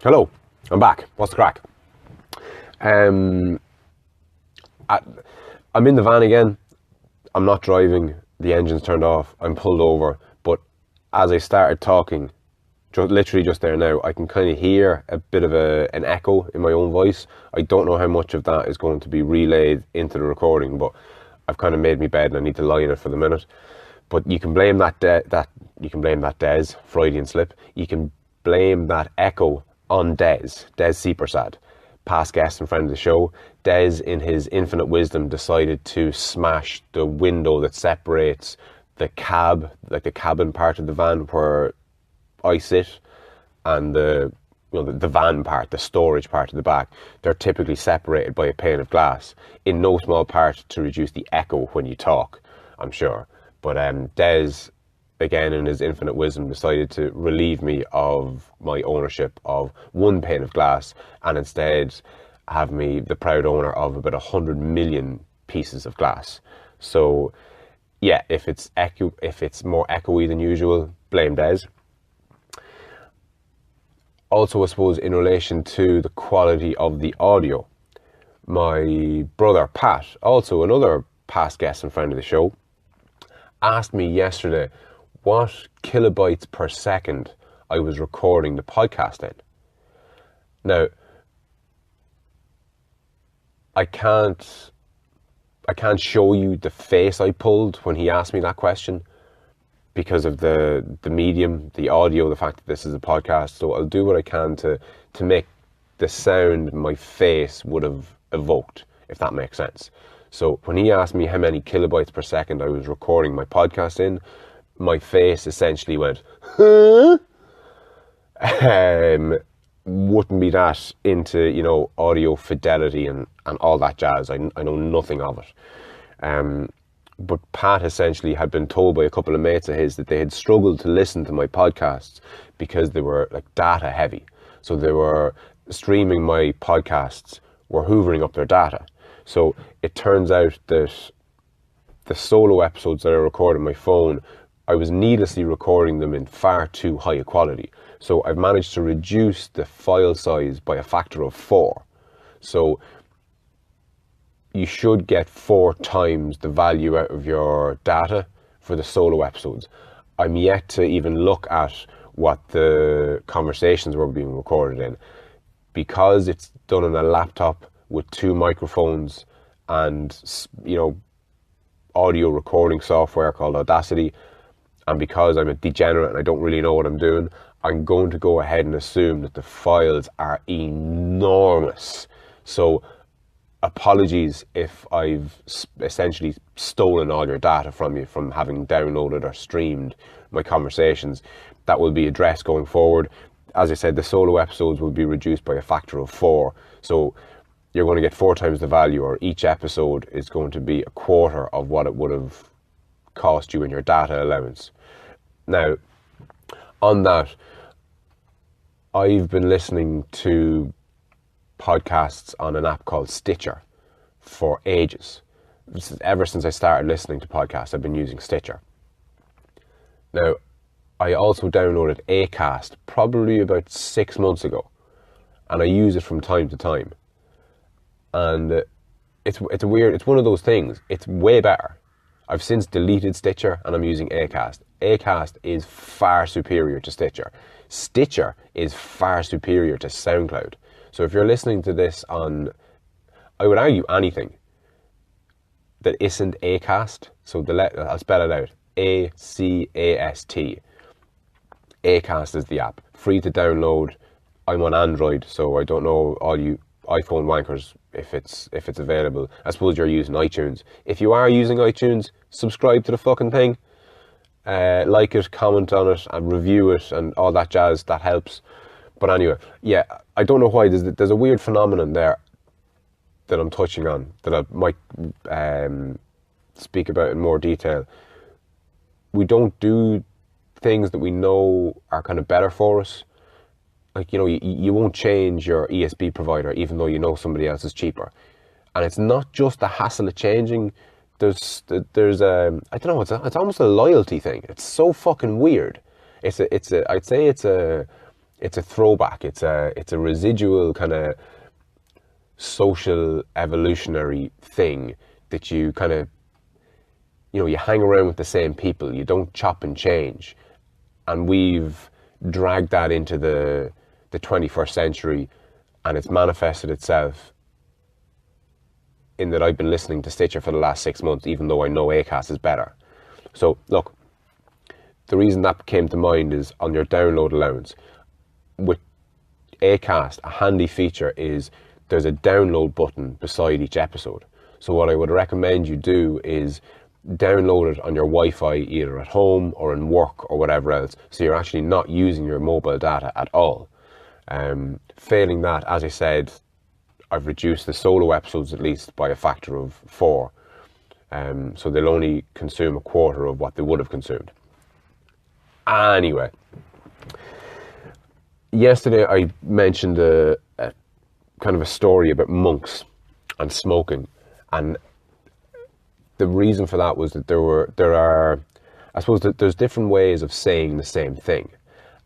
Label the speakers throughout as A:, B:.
A: Hello, I'm back. What's the crack? Um, I, I'm in the van again. I'm not driving. The engine's turned off. I'm pulled over. But as I started talking, literally just there now, I can kind of hear a bit of an echo in my own voice. I don't know how much of that is going to be relayed into the recording, but I've kind of made me bed and I need to lie in it for the minute. But you can blame you can blame that Des Freudian slip. You can blame that echo on Des Seepersad, past guest and friend of the show. Des, in his infinite wisdom, decided to smash the window that separates the cab, like the cabin part of the van where I sit, and the van part, the storage part at the back. They're typically separated by a pane of glass, in no small part to reduce the echo when you talk, I'm sure. But Des, again in his infinite wisdom, decided to relieve me of my ownership of one pane of glass and instead have me the proud owner of about 100 million pieces of glass. So yeah, if it's more echoey than usual, blame Des. Also, I suppose, in relation to the quality of the audio, my brother Pat, also another past guest and friend of the show, asked me yesterday what kilobytes per second I was recording the podcast in. Now, I can't show you the face I pulled when he asked me that question because of the medium, the audio, the fact that this is a podcast. So I'll do what I can to make the sound my face would have evoked, if that makes sense. So when he asked me how many kilobytes per second I was recording my podcast in, my face essentially went, huh? Wouldn't be that into, audio fidelity and all that jazz. I know nothing of it. But Pat essentially had been told by a couple of mates of his that they had struggled to listen to my podcasts because they were like data heavy. So they were streaming my podcasts, were hoovering up their data. So it turns out that the solo episodes that I record on my phone, I was needlessly recording them in far too high a quality. So I've managed to reduce the file size by a factor of 4. So you should get 4 times the value out of your data for the solo episodes. I'm yet to even look at what the conversations were being recorded in. Because it's done on a laptop with 2 microphones and, audio recording software called Audacity, and because I'm a degenerate and I don't really know what I'm doing, I'm going to go ahead and assume that the files are enormous. So apologies if I've essentially stolen all your data from you from having downloaded or streamed my conversations. That will be addressed going forward. As I said, the solo episodes will be reduced by a factor of 4. So you're going to get 4 times the value, or each episode is going to be a quarter of what it would have cost you in your data allowance. Now, on that, I've been listening to podcasts on an app called Stitcher for ages. Ever since I started listening to podcasts, I've been using Stitcher. Now, I also downloaded Acast probably about 6 months ago, and I use it from time to time. And it's one of those things. It's way better. I've since deleted Stitcher and I'm using Acast. Acast is far superior to Stitcher. Stitcher is far superior to SoundCloud. So if you're listening to this on, I would argue anything that isn't Acast, so I'll spell it out, A-C-A-S-T. Acast is the app, free to download. I'm on Android, so I don't know all you iPhone wankers if it's available. I suppose you're using iTunes. If you are using iTunes, subscribe to the fucking thing. Like it, comment on it, and review it, and all that jazz. That helps. But anyway, yeah, I don't know why. There's a weird phenomenon there that I'm touching on that I might speak about in more detail. We don't do things that we know are kind of better for us. Like, you won't change your ESP provider even though you know somebody else is cheaper. And it's not just the hassle of changing. There's I don't know, it's almost a loyalty thing. It's so fucking weird. I'd say it's a it's a throwback. It's a residual kind of social evolutionary thing that you kind of, you hang around with the same people. You don't chop and change. And we've dragged that into the 21st century, and it's manifested itself in that I've been listening to Stitcher for the last 6 months, even though I know Acast is better. So look, the reason that came to mind is on your download allowance. With Acast, a handy feature is there's a download button beside each episode. So what I would recommend you do is download it on your Wi-Fi, either at home or in work or whatever else, so you're actually not using your mobile data at all. Failing that, as I said, I've reduced the solo episodes at least by a factor of 4. So they'll only consume a quarter of what they would have consumed. Anyway, yesterday I mentioned a kind of a story about monks and smoking, and the reason for that was that there's different ways of saying the same thing,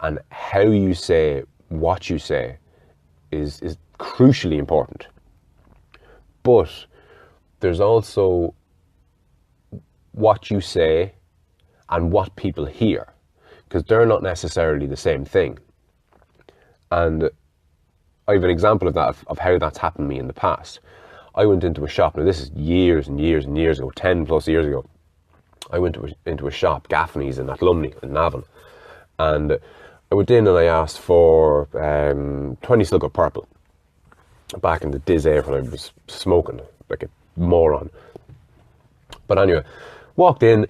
A: and how you say what you say is crucially important. But there's also what you say and what people hear, because they're not necessarily the same thing. And I have an example of that, of how that's happened to me in the past. I went into a shop, now this is years and years and years ago, 10 plus years ago. I went into a shop, Gaffney's in Athlumney, in Navan. And I went in and I asked for 20 slug of purple. Back in the Diz when I was smoking like a moron. But anyway, walked in,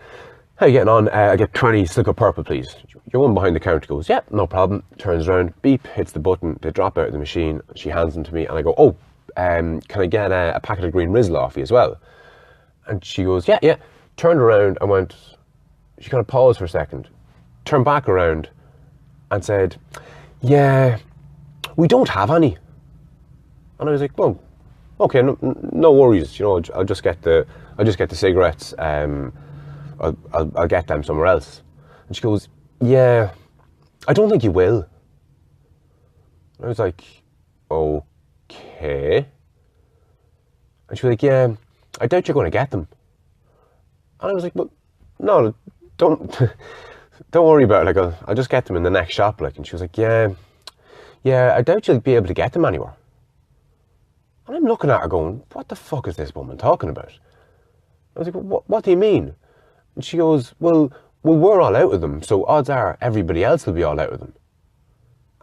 A: how you getting on? I get 20 slug of purple, please. Your one behind the counter goes, yeah, no problem. Turns around, beep, hits the button, they drop out of the machine, she hands them to me, and I go, oh, can I get a packet of green Rizla off you as well? And she goes, yeah. Turned around and went, she kind of paused for a second, turned back around and said, yeah, we don't have any. And I was like, well, okay, no worries, I'll just get the cigarettes, I'll get them somewhere else. And she goes, yeah, I don't think you will. And I was like, okay. And she was like, yeah, I doubt you're going to get them. And I was like, well, no, don't worry about it. Like, I'll just get them in the next shop. Like, and she was like, yeah, I doubt you'll be able to get them anywhere. And I'm looking at her going, what the fuck is this woman talking about? I was like, what do you mean? And she goes, well, we're all out of them, so odds are everybody else will be all out of them.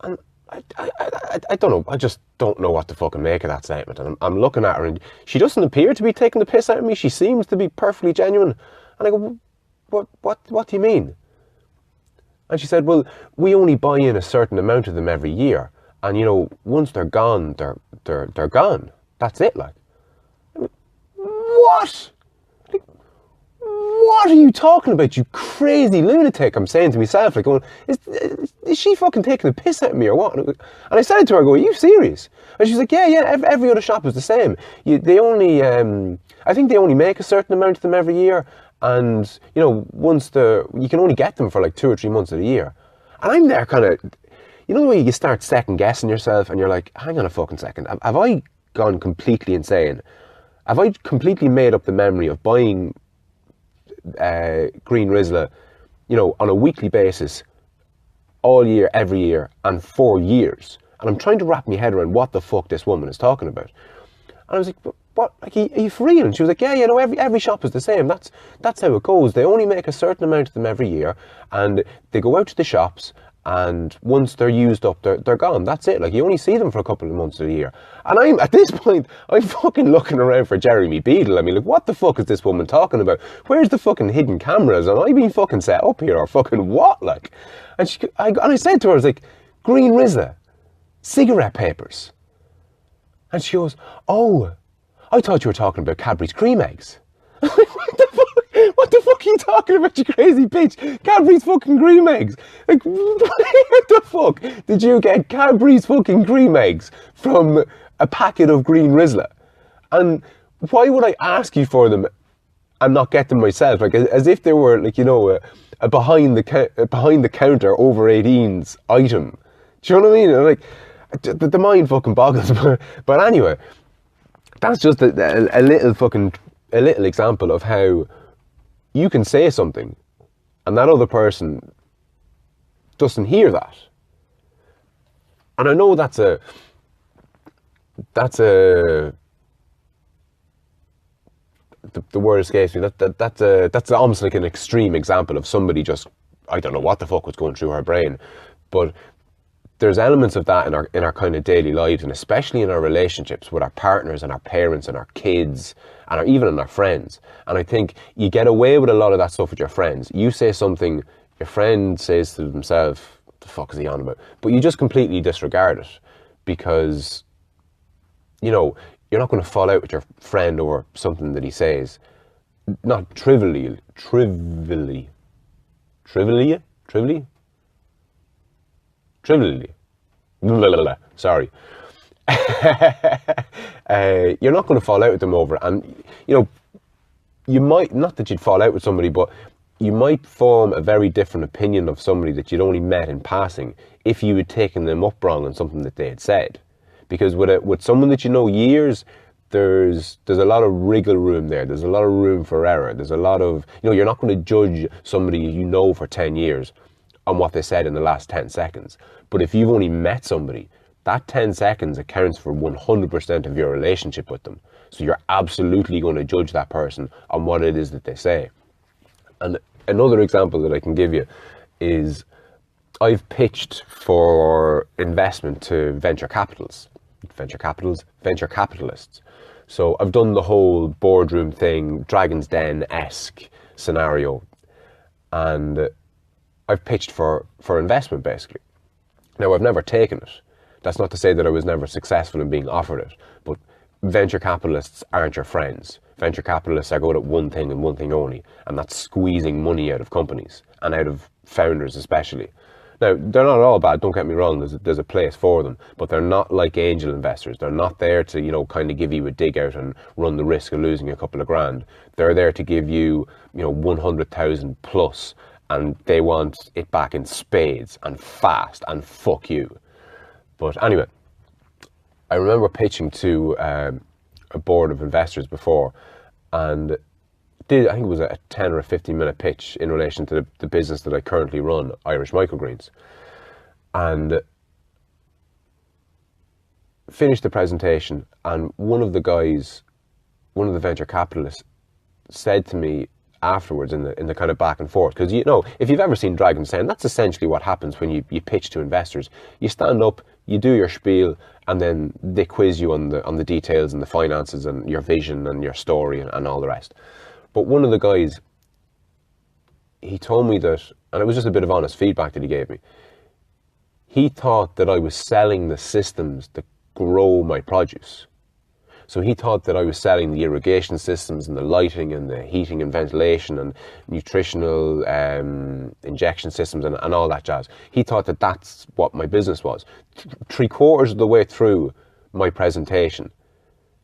A: And I don't know, I just don't know what to fucking make of that statement. And I'm looking at her and she doesn't appear to be taking the piss out of me. She seems to be perfectly genuine. And I go, what do you mean? And she said, well, we only buy in a certain amount of them every year. And once they're gone, they're gone. That's it, like. What? What are you talking about, you crazy lunatic? I'm saying to myself, like, going, is she fucking taking the piss out of me or what? And I said to her, I go, are you serious? And she's like, yeah, every other shop is the same. They only, I think they only make a certain amount of them every year. And, once you can only get them for like 2 or 3 months of the year. And I'm there kind of, the way you start second guessing yourself and you're like, hang on a fucking second. Have I gone completely insane? Have I completely made up the memory of buying green Rizla, on a weekly basis, all year, every year, and for years? And I'm trying to wrap my head around what the fuck this woman is talking about. And I was like, what? Like, are you for real? And she was like, yeah, every shop is the same. That's how it goes. They only make a certain amount of them every year, and they go out to the shops, and once they're used up, they're gone. That's it. Like, you only see them for a couple of months of the year. And at this point, I'm fucking looking around for Jeremy Beadle. I mean, like, what the fuck is this woman talking about? Where's the fucking hidden cameras? Am I being fucking set up here or fucking what? Like, and I said to her, I was like, green Rizla, cigarette papers. And she goes, oh, I thought you were talking about Cadbury's cream eggs. What the fuck are you talking about, you crazy bitch? Cadbury's fucking cream eggs. Like, what the fuck did you get Cadbury's fucking cream eggs from a packet of green Rizla? And why would I ask you for them and not get them myself? Like, as if they were, like, a behind the counter over 18s item Do you know what I mean? Like, the mind fucking boggles. But anyway, that's just a little example of how you can say something and that other person doesn't hear that. And I know that's the word escapes me. That's almost like an extreme example of somebody just, I don't know what the fuck was going through her brain, but there's elements of that in our kind of daily lives, and especially in our relationships with our partners and our parents and our kids and even in our friends. And I think you get away with a lot of that stuff with your friends. You say something, your friend says to themselves, "What the fuck is he on about?" But you just completely disregard it because, you know, you're not going to fall out with your friend over something that he says. Not trivially. Sorry. You're not going to fall out with them over it. And, you know, you might, not that you'd fall out with somebody, but you might form a very different opinion of somebody that you'd only met in passing if you had taken them up wrong on something that they had said. Because with someone that you know years, there's a lot of wriggle room there. There's a lot of room for error. There's a lot of, you know, you're not going to judge somebody you know for 10 years on what they said in the last 10 seconds. But if you've only met somebody, that 10 seconds accounts for 100% of your relationship with them. So you're absolutely going to judge that person on what it is that they say. And another example that I can give you is I've pitched for investment to venture capitalists. So I've done the whole boardroom thing, Dragon's Den-esque scenario, and I've pitched for investment basically. Now, I've never taken it. That's not to say that I was never successful in being offered it, but venture capitalists aren't your friends. Venture capitalists are good at one thing and one thing only, and that's squeezing money out of companies and out of founders especially. Now, they're not all bad, don't get me wrong, there's a place for them, but they're not like angel investors. They're not there to, you know, kind of give you a dig out and run the risk of losing a couple of grand. They're there to give you, you know, 100,000 plus, and they want it back in spades and fast and fuck you. But anyway, I remember pitching to a board of investors before, and I think it was a 10 or a 15-minute pitch in relation to the business that I currently run, Irish Microgreens. And finished the presentation, and one of the venture capitalists said to me afterwards in the kind of back and forth, because, you know, if you've ever seen Dragon's Den, that's essentially what happens when you pitch to investors. You stand up, you do your spiel, and then they quiz you on the details and the finances and your vision and your story and all the rest. But one of the guys, he told me that, and it was just a bit of honest feedback that he gave me, he thought that I was selling the systems that grow my produce. So he thought that I was selling the irrigation systems and the lighting and the heating and ventilation and nutritional injection systems and all that jazz. He thought that that's what my business was. 3/4 of the way through my presentation,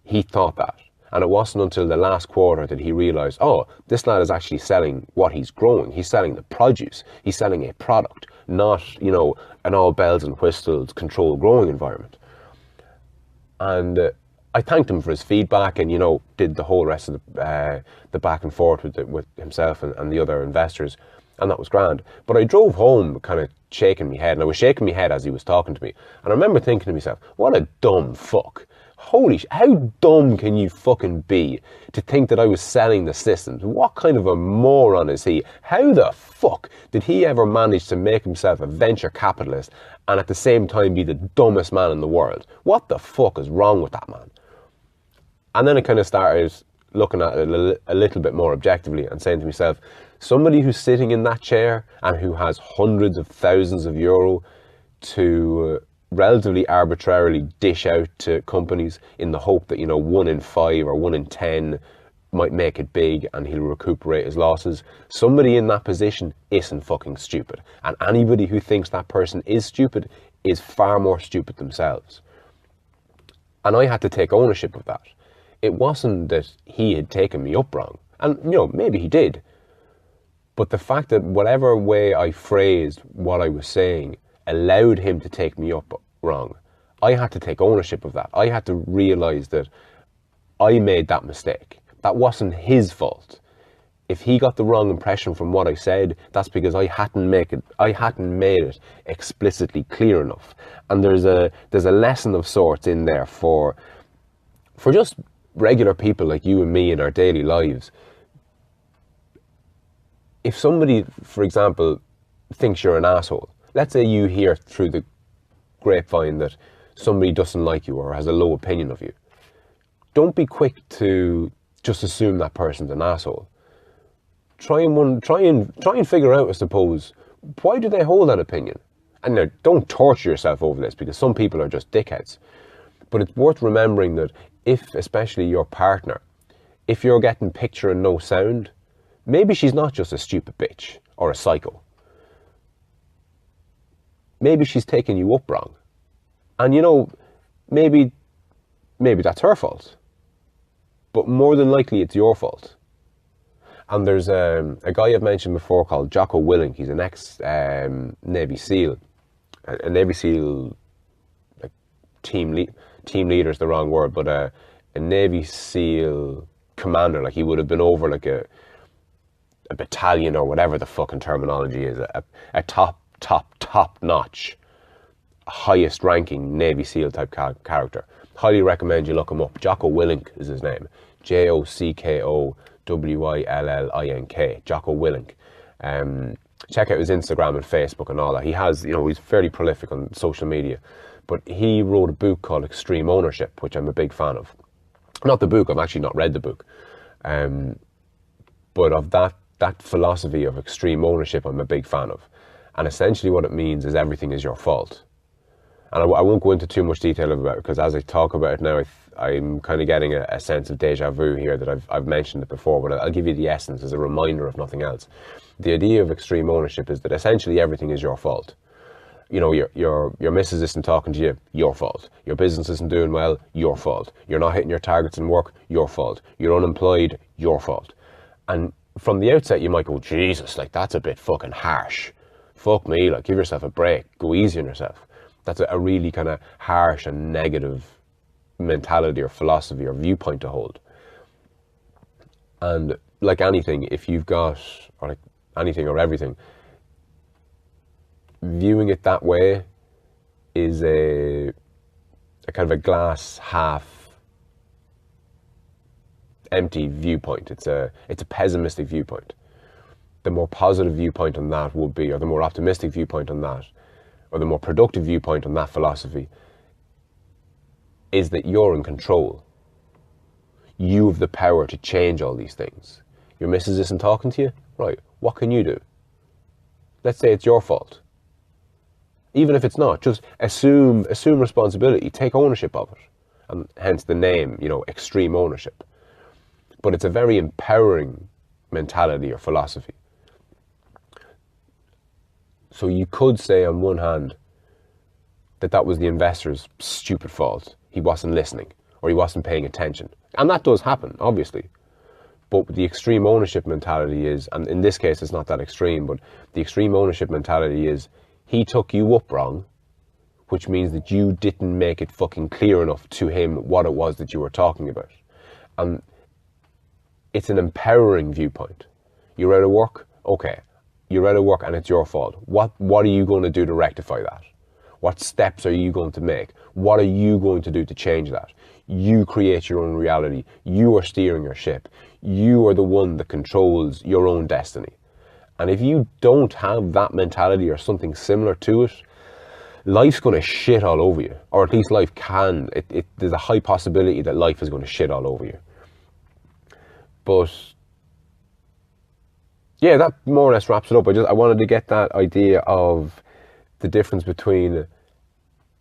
A: he thought that. And it wasn't until the last quarter that he realised, oh, this lad is actually selling what he's growing. He's selling the produce. He's selling a product, not, you know, an all bells and whistles controlled growing environment. And I thanked him for his feedback and, you know, did the whole rest of the back and forth with himself and the other investors. And that was grand. But I drove home kind of shaking my head. And I was shaking my head as he was talking to me. And I remember thinking to myself, what a dumb fuck. Holy shit, how dumb can you fucking be to think that I was selling the systems? What kind of a moron is he? How the fuck did he ever manage to make himself a venture capitalist and at the same time be the dumbest man in the world? What the fuck is wrong with that man? And then I kind of started looking at it a little bit more objectively and saying to myself, somebody who's sitting in that chair and who has hundreds of thousands of euro to relatively arbitrarily dish out to companies in the hope that, you know, 1 in 5 or 1 in 10 might make it big and he'll recuperate his losses. Somebody in that position isn't fucking stupid. And anybody who thinks that person is stupid is far more stupid themselves. And I had to take ownership of that. It wasn't that he had taken me up wrong. And, you know, maybe he did. But the fact that whatever way I phrased what I was saying allowed him to take me up wrong. I had to take ownership of that. I had to realize that I made that mistake. That wasn't his fault. If he got the wrong impression from what I said, that's because I hadn't made it explicitly clear enough. And there's a lesson of sorts in there for just regular people like you and me in our daily lives. If somebody, for example, thinks you're an asshole, let's say you hear through the grapevine that somebody doesn't like you or has a low opinion of you, don't be quick to just assume that person's an asshole. Try and figure out, I suppose, why do they hold that opinion? And now, don't torture yourself over this, because some people are just dickheads. But it's worth remembering that if, especially your partner, if you're getting picture and no sound, maybe she's not just a stupid bitch or a psycho. Maybe she's taking you up wrong. And maybe that's her fault. But more than likely it's your fault. And there's a guy I've mentioned before called Jocko Willink. He's an ex-Navy SEAL. A Navy SEAL, like, team leader is the wrong word, but a Navy SEAL commander. Like, he would have been over like a battalion or whatever the fucking terminology is. A top notch, highest ranking Navy SEAL type character. Highly recommend you look him up. Jocko Willink is his name. JOCKO WILLINK, Jocko Willink. Check out his Instagram and Facebook and all that. He has, he's very prolific on social media. But he wrote a book called Extreme Ownership, which I'm a big fan of. Not the book, I've actually not read the book. But of that philosophy of extreme ownership, I'm a big fan of. And essentially what it means is everything is your fault. And I won't go into too much detail about it, because as I talk about it now, I'm kind of getting a sense of deja vu here that I've mentioned it before, but I'll give you the essence as a reminder of nothing else. The idea of extreme ownership is that essentially everything is your fault. Your missus isn't talking to you, your fault. Your business isn't doing well, your fault. You're not hitting your targets in work, your fault. You're unemployed, your fault. And from the outset, you might go, Jesus, like, that's a bit fucking harsh. Fuck me, like, give yourself a break. Go easy on yourself. That's a really kind of harsh and negative mentality or philosophy or viewpoint to hold. And like anything, if you've got, or like anything or everything, viewing it that way is a kind of a glass half empty viewpoint. It's a pessimistic viewpoint. The more positive viewpoint on that would be, or the more optimistic viewpoint on that, or the more productive viewpoint on that philosophy, is that you're in control. You have the power to change all these things. Your missus isn't talking to you? Right, what can you do? Let's say it's your fault. Even if it's not, just assume responsibility, take ownership of it. And hence the name, extreme ownership. But it's a very empowering mentality or philosophy. So you could say on one hand that was the investor's stupid fault. He wasn't listening, or he wasn't paying attention. And that does happen, obviously. But the extreme ownership mentality is, and in this case it's not that extreme, but the extreme ownership mentality is, he took you up wrong, which means that you didn't make it fucking clear enough to him what it was that you were talking about. And it's an empowering viewpoint. You're out of work? Okay. You're out of work and it's your fault. What are you going to do to rectify that? What steps are you going to make? What are you going to do to change that? You create your own reality. You are steering your ship. You are the one that controls your own destiny. And if you don't have that mentality or something similar to it, life's going to shit all over you. Or at least life can. There's a high possibility that life is going to shit all over you. But yeah, that more or less wraps it up. I wanted to get that idea of the difference between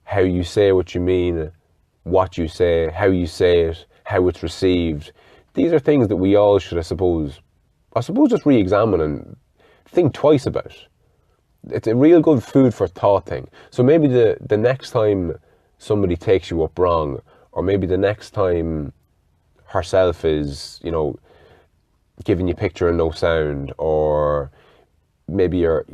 A: how you say what you mean, what you say, how you say it, how it's received. These are things that we all should, I suppose just re-examine and think twice about. It's a real good food for thought thing. So maybe the next time somebody takes you up wrong, or maybe the next time herself is, giving you picture and no sound, or maybe your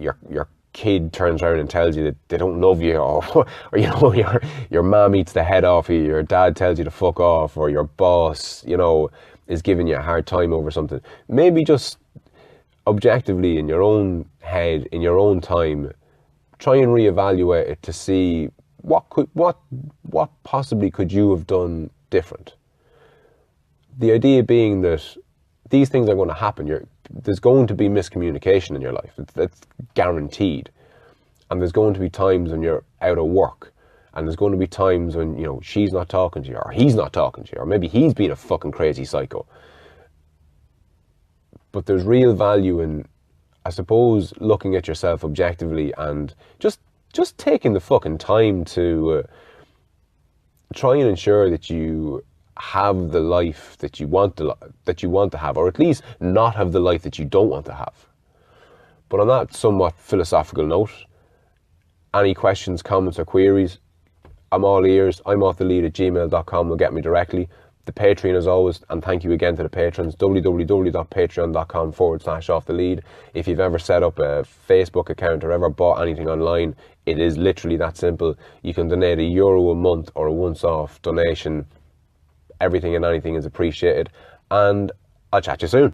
A: kid turns around and tells you that they don't love you, or you know, your mom eats the head off you, your dad tells you to fuck off, or your boss, you know, is giving you a hard time over something, maybe just objectively in your own head, in your own time, try and reevaluate it to see what possibly could you have done different. The idea being that these things are going to happen. There's going to be miscommunication in your life. That's guaranteed. And there's going to be times when you're out of work, and there's going to be times when, you know, she's not talking to you, or he's not talking to you, or maybe he's being a fucking crazy psycho. But there's real value in, I suppose, looking at yourself objectively and just taking the fucking time to try and ensure that you have the life that you want to have, or at least not have the life that you don't want to have. But on that somewhat philosophical note, any questions, comments or queries, I'm all ears. I'm offthelead@gmail.com will get me directly. The Patreon as always, and thank you again to the patrons, www.patreon.com/offthelead. If you've ever set up a Facebook account or ever bought anything online, it is literally that simple. You can donate €1 a month or a once-off donation. Everything and anything is appreciated, and I'll chat to you soon.